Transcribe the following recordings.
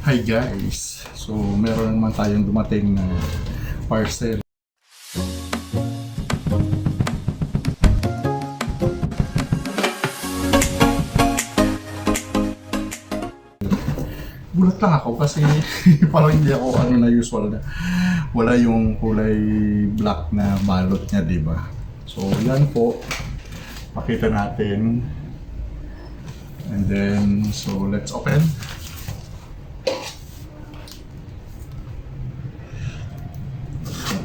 Hi guys! So meron naman tayong dumating na parcel. Gulat lang ako kasi parang hindi ako na usual na wala yung kulay black na balot niya, di ba? So yan po, pakita natin. And then, so let's open.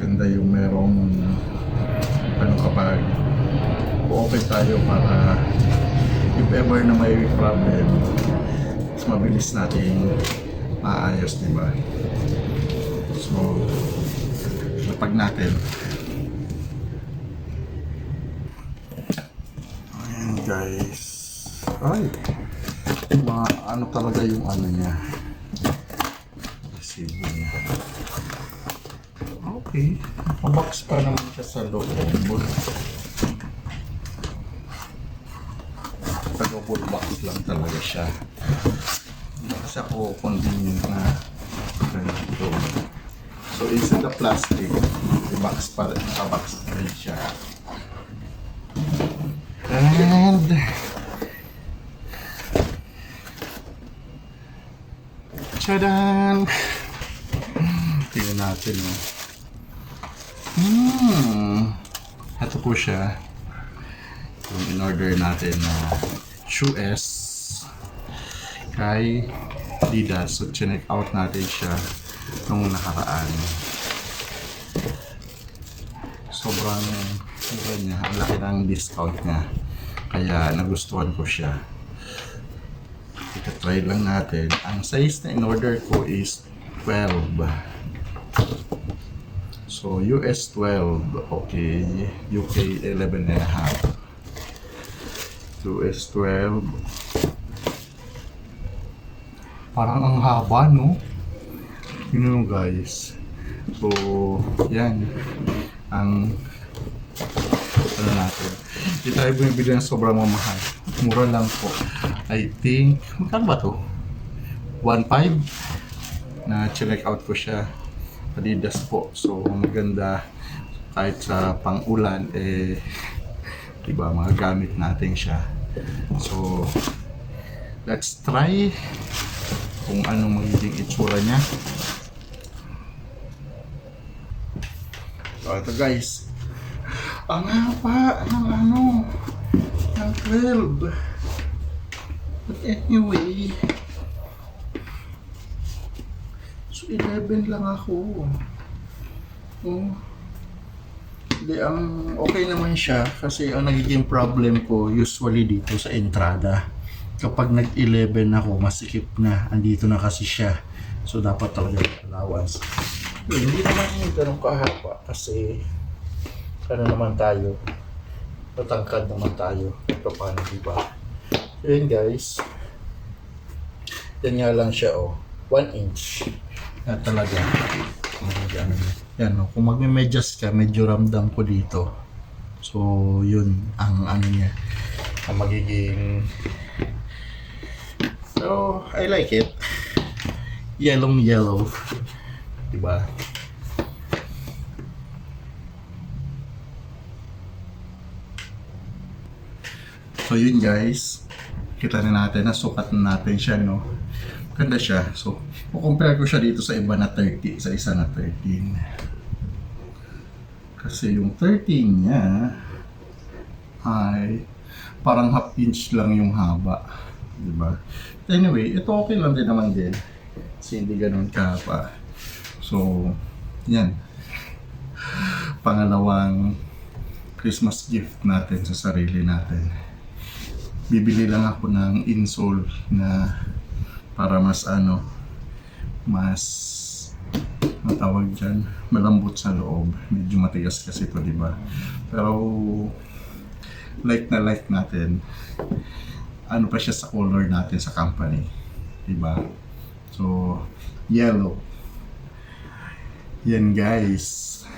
Maganda yung merong kapag open tayo para if ever na may problem, mas mabilis nating maayos, di ba? So, lapag natin. Ayan guys. Ay, mga ano talaga yung ano niya. Resibo niya. Okay. Nakabox pa naman siya sa loob. Taga-full box lang talaga siya. Hindi kasi ako convenient na ganito. So instead of plastic, box pa rin, naka-box pa rin siya. And tadaan! Tingnan natin. Ito po siya. Yung in-order natin na shoes kay Adidas. So, chinek out natin siya nung nakaraan. Sobrang niya. Ang laki ng discount niya. Kaya nagustuhan ko siya. Ika-try lang natin. Ang size na in-order ko is 12. So, US 12. Okay. UK 11 and a half. US 12. Parang ang haba, no? Yun know, guys. So, yan. Ang ano natin. Hindi tayo bumibili ng sobrang mamahal. Mura lang po. I think, magkano ba to? 1.5 na check out ko siya. Adidas po. So, maganda kahit sa pang-ulan, diba, mga gamit natin siya. So, let's try kung anong magiging itsura niya. So, ito guys. Ang haba ng ng 12. But anyway, so 11 lang ako. Oh. Hindi, ang okay naman siya kasi ang nagiging problem ko usually dito sa entrada. Kapag nag-11 ako, masikip na. Andito na kasi siya. So dapat talaga allowance. Hindi naman yung ganun kahaba kasi ano naman tayo, matangkad naman tayo. Ito paano, diba? So yun guys, yan nga lang siya, 1 inch na talaga. Yan, kung magme-medyas ka, medyo ramdam ko dito. So yun ang ano niya, ang magiging, so I like it. Yellow, diba? So yun guys, kita na natin, nasukat na natin siya, no? Ganda siya. So, compare ko siya dito sa iba na 30, sa isa na 13. Kasi yung 13 niya ay parang half inch lang yung haba, diba? Anyway, ito okay lang din naman din. Kasi hindi ganun kahaba. So, yan. Pangalawang Christmas gift natin sa sarili natin. Bibili lang ako ng insole na para mas mas matawag dyan, malambot sa loob. Medyo matigas kasi ito, diba? Pero like na like natin, ano pa siya sa color natin sa company, diba? So, yellow. Yan guys.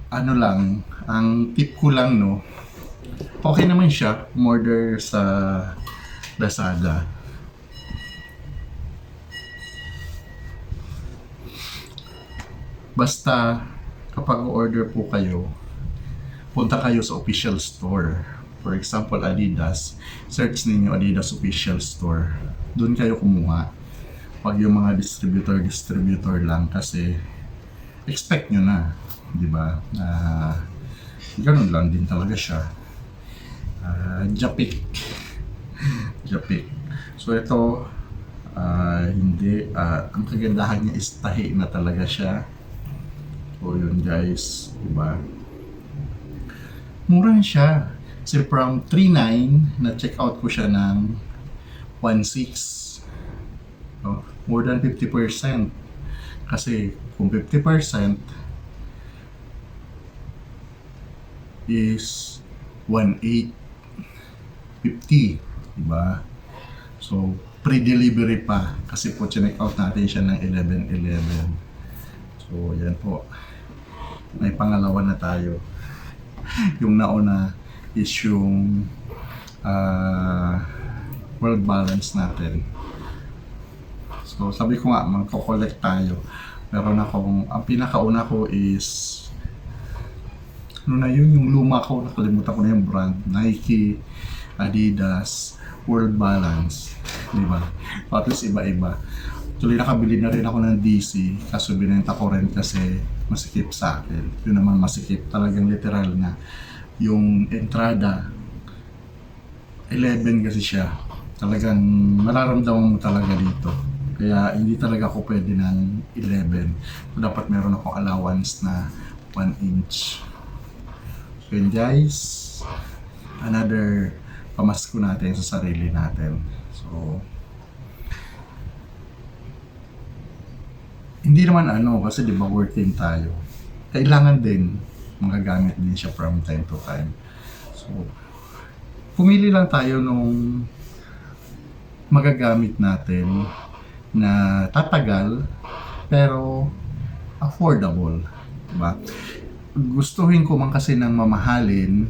Ano lang, ang tip ko lang, no, okay naman siya, order sa Lazada. Basta kapag order po kayo, punta kayo sa official store. For example, Adidas. Search ninyo Adidas official store. Doon kayo kumuha. Pag yung mga distributor lang kasi expect nyo na, di ba? Ganun lang din talaga siya. Japik. Japik. So ito, hindi. Ang kagandahan niya is tahi na talaga siya. So yun guys, di ba? Mura siya. Kasi from 3.9 na check out ko siya ng 1.6. So, more than 50%. Kasi kung 50% is 1.850, diba? So, pre-delivery pa kasi po check out natin siya ng 11.11. So, yan po. May pangalawa na tayo. Yung nauna is yung world balance natin. So, sabi ko nga, magko-collect tayo. Meron akong, ang pinakauna ko is, ano na yun, yung luma ko, nakalimutan ko na yung brand, Nike, Adidas, World Balance, di ba? Tapos iba-iba. Tuloy nakabili na rin ako ng DC, kaso binenta ko rin kasi masikip sa akin. Yun naman masikip, talagang literal na. Yung entrada, 11 kasi siya. Talagang mararamdaman mo talaga dito. Kaya hindi talaga ako pwede ng 11. So, dapat meron akong allowance na 1 inch. So yun guys, another pamasko natin sa sarili natin. So, hindi naman kasi di ba working tayo. Kailangan din magagamit din siya from time to time. So, pumili lang tayo nung magagamit natin na tatagal pero affordable, diba? Gustuhin ko man kasi ng mamahalin,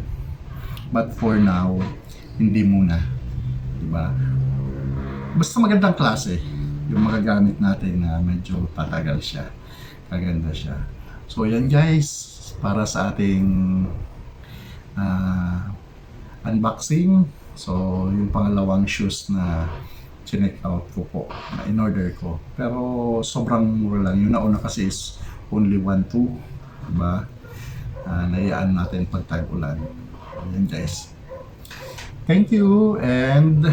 but for now hindi muna, diba? Basta magandang klase yung magagamit natin na medyo tatagal siya, maganda siya. So yan guys, para sa ating unboxing. So yung pangalawang shoes na chinek out ko po, na in-order ko. Pero sobrang mura lang. Yung nauna kasi is only 1.2, diba? Naiaan natin pag tag-ulan. Ayan guys. Thank you and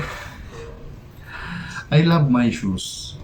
I love my shoes.